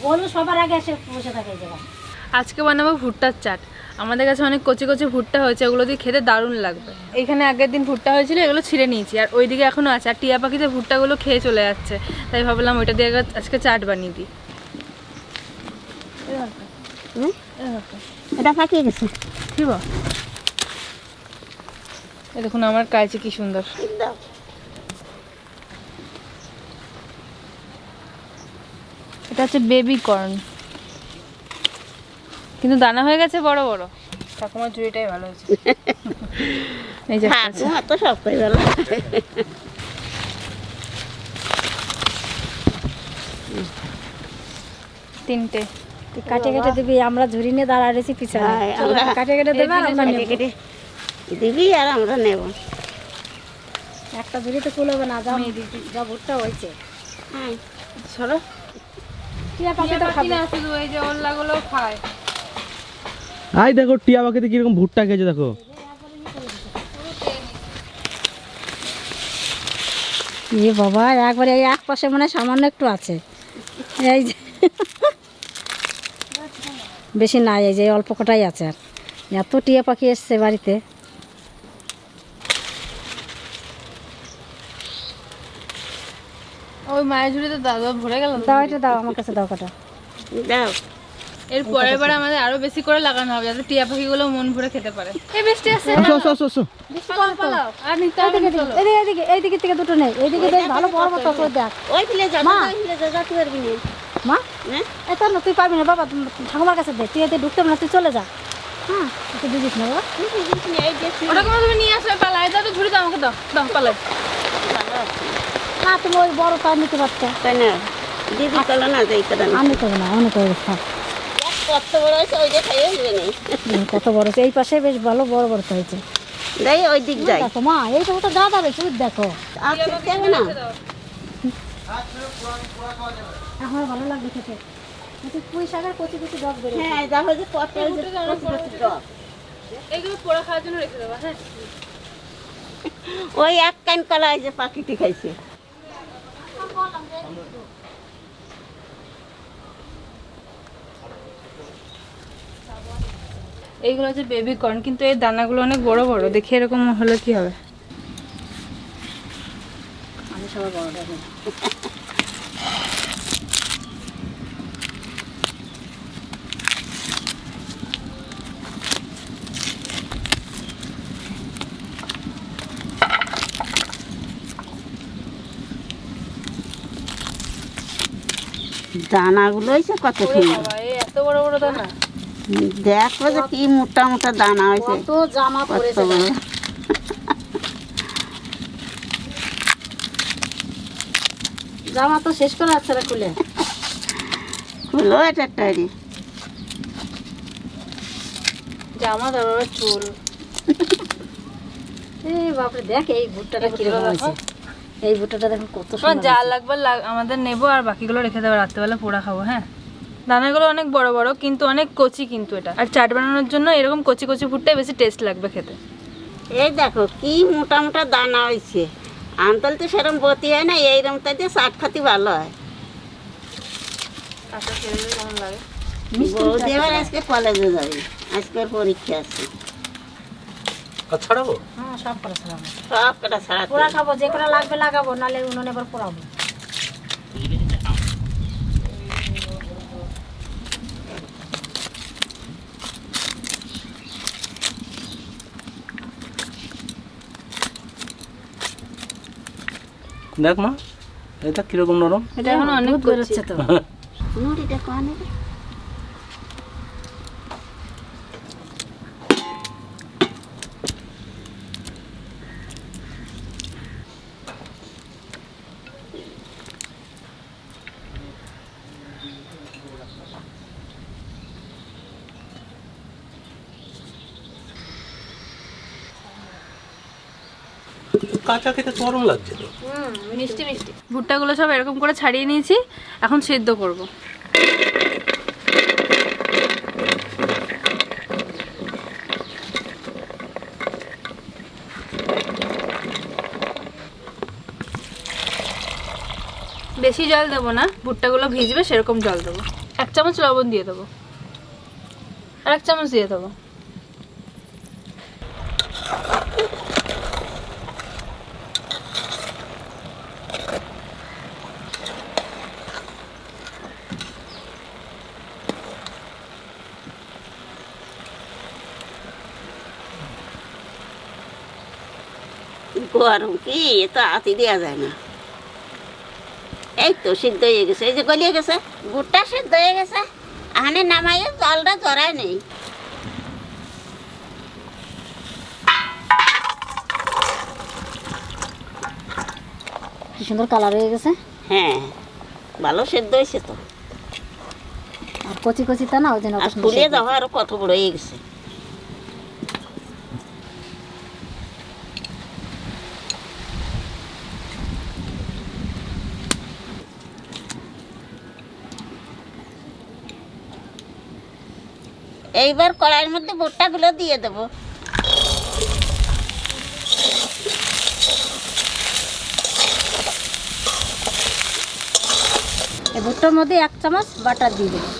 বলবো সবার আগে এসে বসে থাকে এই জায়গায়। আজকে বানাবো ভুট্টার চাট। আমাদের কাছে অনেক কচি কচি ভুট্টা হয়েছে, ওগুলো দিয়ে খেতে দারুণ লাগবে। এখানে আগের দিন ভুট্টা হয়েছিল, এগুলো ছিঁড়ে নিয়েছি, আর ওইদিকে এখনো আছে। আর টিয়া পাখিতে ভুট্টাগুলো খেয়ে চলে যাচ্ছে, তাই ভাবলাম ওইটা দিয়ে আজকে চাট বানিয়ে দিই। এটা পাকিয়ে গেছে কি বল? এই দেখুন আমার কাছে কি সুন্দর। এটা হচ্ছে বেবি কর্ন, কিন্তু দানা হয়ে গেছে বড় বড়। ঠাকুমার ঝুড়িটাই ভালো হয়েছে। এই যে তো সব করে ভালো। তিনটে কাটে কেটে দিবি, আমরা ঝুড়ি নিয়ে দাঁড়া রয়েছি পিছনে। কাটে কেটে দেবে আর আমরা নেব, দিবি আর আমরা নেব। একটা ঝুড়ি তো কুল হবে না, যা ভুট্টা হয়েছে। হ্যাঁ সরো। টিয়া পাখি তো খাবে না, শুধু এই যে ওল্লাগুলো খায়। আই দেখো টিয়া পাখিতে কিরকম ভুট্টা খেয়েছে দেখো। এ বাবা, একবারে এই এক পাশে মানে সামান্য একটু আছে, এই যে বেশি নাই, এই যে অল্প কটাই আছে। আর এত টিয়া পাখি এসছে বাড়িতে। ওই মায়ের ঝুড়িতে দাদা ভরে গেল। দাও এটা দাও, আমার কাছে দাও কটা দাও। এর পরের বার আমাদের আরো বেশি করে লাগানো হবে, যাতে টিয়া পাখিগুলো মন ভরে খেতে পারে। এই বৃষ্টি আসছে, পালাও। আর নিতে হবে না, চলো। এইদিকে থেকে দুটো নেই, এইদিকে বেশ ভালো বড় বড় তো দেখ। ওই ফেলে যা, মা ফেলে যা, তুই পারবি না মা। এত না, তুই পারবি না বাবা, ঠাকুমার কাছে দে, তুই এতে ঢুকতে না, তুই চলে যা। হ্যাঁ তুই দিদিস না বাবা, ওটা কোনো তুমি নিয়ে আসবে, পালাই দাও তো, ঝুড়ি দাও আমাকে, দাও দাও পালাই। না তুমি ওই বড়টা নিতে পারছো, তাই না? দিদি চলো না, যাই করে আমি তো না, অনেক কত বড় হয়েছে, ওইটা খাইয়ে দিবে না। কত বড় হয়েছে, এই পাশে বেশ ভালো বড় বড় হয়েছে। যাই ওই দিক যাই, দেখো মা, এই তো ওটা গাদা রয়েছে, ওই দেখো। আচ্ছা কেমন না, আমার ভালো লাগবে খেতে। পুঁই শাকের কচি কচি ডগ বেরোয়। হ্যাঁ দেখো যে কত কচি ডগ, এগুলো পোড়া খাওয়ার জন্য রেখে দেবো। হ্যাঁ, ওই এক কান কলা যে পাখিটি খাইছে। এইগুলো হচ্ছে বেবি কর্ন, কিন্তু এই দানাগুলো অনেক বড় বড়। দেখি এরকম হলে কি হবে। আমি সবার বড় দেখি। দানাগুলো হয়েছে কত সুন্দর, এত বড় বড় দানা। দেখো যে কি মোটা মোটা দানা হয়েছে, কত জামা পড়েছে। জামা তো শেষ করে আছে, খুলে খুলো এটা টাইরি। জামা ধরো চুল। এই বাপরে, দেখ এই ভুট্টাটা কি হয়েছে, এই ভুট্টাটা দেখো কত সুন্দর। যা লাগবে আমাদের নেবো, আর বাকিগুলো রেখে দেবো, রাত্রেবেলা পোড়া খাবো। হ্যাঁ, দানাগুলো অনেক বড় বড়, কিন্তু অনেক কচি। কিন্তু এটা আর চাট বানানোর জন্য এরকম কচি কচি ভুট্টাই বেশি টেস্ট লাগবে খেতে। এই দেখো কি মোটা মোটা দানা হয়েছে, আমতল তো সেরকম বতি হয় না, এইরকম তাই চাট খাতি ভালো হয়। আচ্ছা, খেলে কেমন লাগে? বৌদি এবার আজকে কলেজে যাবে, আজকের পরীক্ষা আছে। ছাড়াবো? হ্যাঁ সব কটা ছাড়াবো, সব কটা ছাড়াবো। পোড়া খাবো, যে কটা লাগবে লাগাবো, নাহলে উনুনে এবার পোড়াবো। দেখ মা, এটা কিরকম নরম। এটা এখন অনেক বেরোচ্ছে তো। নুড়িটা কোয়ানে কাঁচা খেতে নরম লাগছে তো। মিষ্টি মিষ্টি। ভুট্টাগুলো সব এরকম করে ছাড়িয়ে নিয়েছি, এখন সেদ্ধ করব। বেশি জল দেবো না, ভুট্টাগুলো ভিজবে সেরকম জল দেবো। 1 চামচ লবণ দিয়ে দেবো, আর 1 চামচ দিয়ে দেবো। গরম কি তো আতি দেওয়া যায় না। এই তো সিদ্ধ হয়ে গেছে, এই যে গলিয়ে গেছে, গুড়টা সিদ্ধ হয়ে গেছে। আনে নামাইয়ে জলটা জড়ায় নেই। কি সুন্দর কালার হয়ে গেছে। হ্যাঁ ভালো সিদ্ধ হয়েছে তো। আর কচি কচি তা না ওই জন্য আর ফুলিয়ে যাওয়া আরো কত বড় হয়ে গেছে। এইবার কড়াইয়ের মধ্যে ভুট্টাগুলো দিয়ে দেবো। এই ভুট্টার মধ্যে 1 চামচ বাটার দিয়ে দেবো।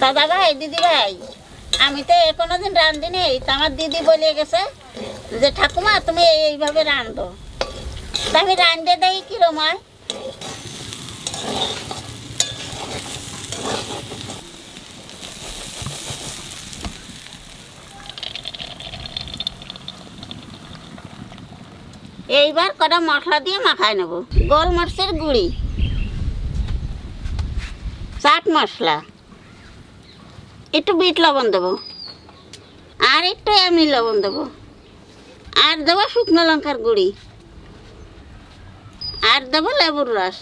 দাদা ভাই, দিদি ভাই, আমি তো কোনোদিন রান্ধি নেই, তো আমার দিদি বলে গেছে যে ঠাকুমা তুমি এইভাবে রান্ধো। তা আমি রান্ধে দেই কিরম হয়। এইবার কটা মশলা দিয়ে মাখায় নেব। গোলমরিচের গুঁড়ি, চাট মশলা, একটু বিট লবণ দেবো, আর একটু এমনি লবণ দেবো, আর দেবো শুকনো লঙ্কার গুঁড়ি, আর দেবো লেবুর রস।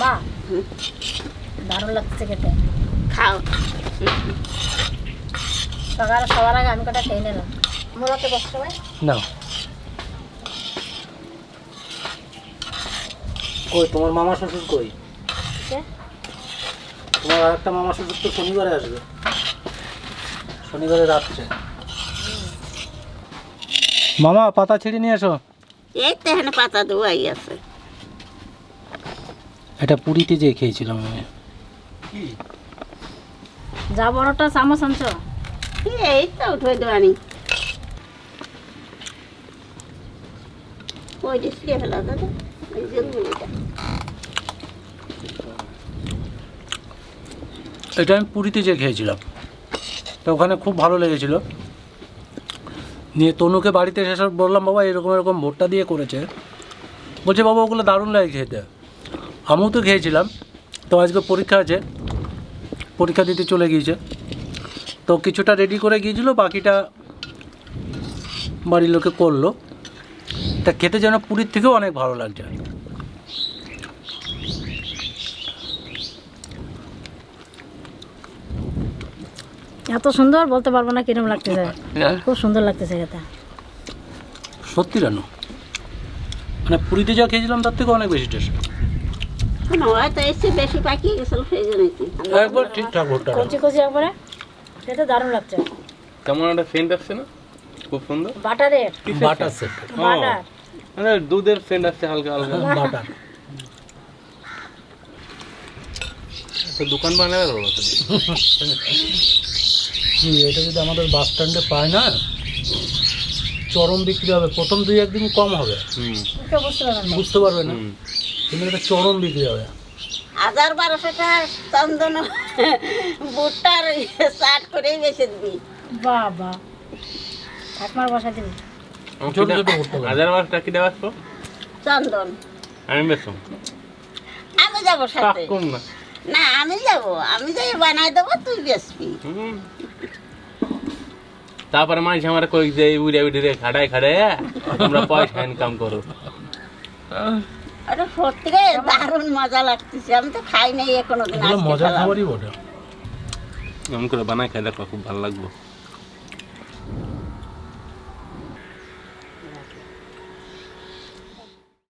মা দারুণ লাগছে খেতে। খাও। সকালে সবার আগে আমি কটা খেয়ে নিলাম। মোড়াতে বসতে হয় না কই তোমার মামা শ্বশুর কই? তোমার আর একটা মামা শ্বশুর তো শনিবারে আসবে, শনিবারে রাত্রে। মামা পাতা ছিঁড়ে নিয়ে এসো। এই তো এখানে পাতা দেওয়াই আছে। এটা পুরীতে যে খেয়েছিলাম আমি। যা বড়টা চামচ আনছো। এই তো উঠে দেওয়ানি। ওই যে ছিঁড়ে ফেলা দাদা, ওই যে গুঁড়িটা। এটা আমি পুরীতে যে খেয়েছিলাম, তো ওখানে খুব ভালো লেগেছিল। নিয়ে তনুকে বাড়িতে এসে বললাম বাবা এরকম এরকম ভুট্টা দিয়ে করেছে। বলছে বাবা ওগুলো দারুণ লাগে খেতে। আমিও তো খেয়েছিলাম। তো আজকে পরীক্ষা আছে, পরীক্ষা দিতে চলে গিয়েছে, তো কিছুটা রেডি করে গিয়েছিল, বাকিটা বাড়ির লোকে করলো। তা খেতে যেন পুরীর থেকেও অনেক ভালো লাগছে। এত সুন্দর বলতে পারবো না কিরম লাগতেছে, খুব সুন্দর লাগতেছে খেতে। সত্যি রানো, মানে পুরীতে যা খেয়েছিলাম তার থেকে অনেক বেশি টেস্ট। হয়তো এসে বেশি পাকিয়ে গেছিল সেই জন্যই কি। একবার ঠিকঠাক ভুট্টা। কচি কচি একবারে খেতে দারুণ লাগছে। কেমন একটা সেন্ট আসছে না, খুব সুন্দর। বাটারের বাটার সেট, বাটার মানে দুধের সেন্ট আসছে হালকা হালকা। বাটার। তো দোকান বানাবে ভালো কি এটা যদি আমাদের বাস স্ট্যান্ডে পায় না, চরম বিক্রি হবে। প্রথম 2-1 দিন কম হবে, বুঝতে পারবে না, কিন্তু এটা চরম বিক্রি হবে। 1000-1200 টাকা চন্দন ভুট্টার চাট করেই বেশি দিবি। বাবা ঠাকমার বসা দিবি। ছোট ছোট ভুট্টা হবে। 1000 টাকা কি দেওয়া চন্দন আমি বেশো আমি যাবো সাথে। কম না, না আমি যাবো, আমি যাই বানাই দেবো, তুই বেচবি। তারপরে মাঝে আমার কই যে উড়ে উড়ে খাড়ায় খাড়ায় তোমরা পয়সা ইনকাম করো। আরে সত্যি রে দারুণ মজা লাগতেছে। আমি তো খাই নাই এখনো দিন। এগুলো মজার খাবারই বটে। এমন করে বানাই খাই দেখো, খুব ভালো লাগবে।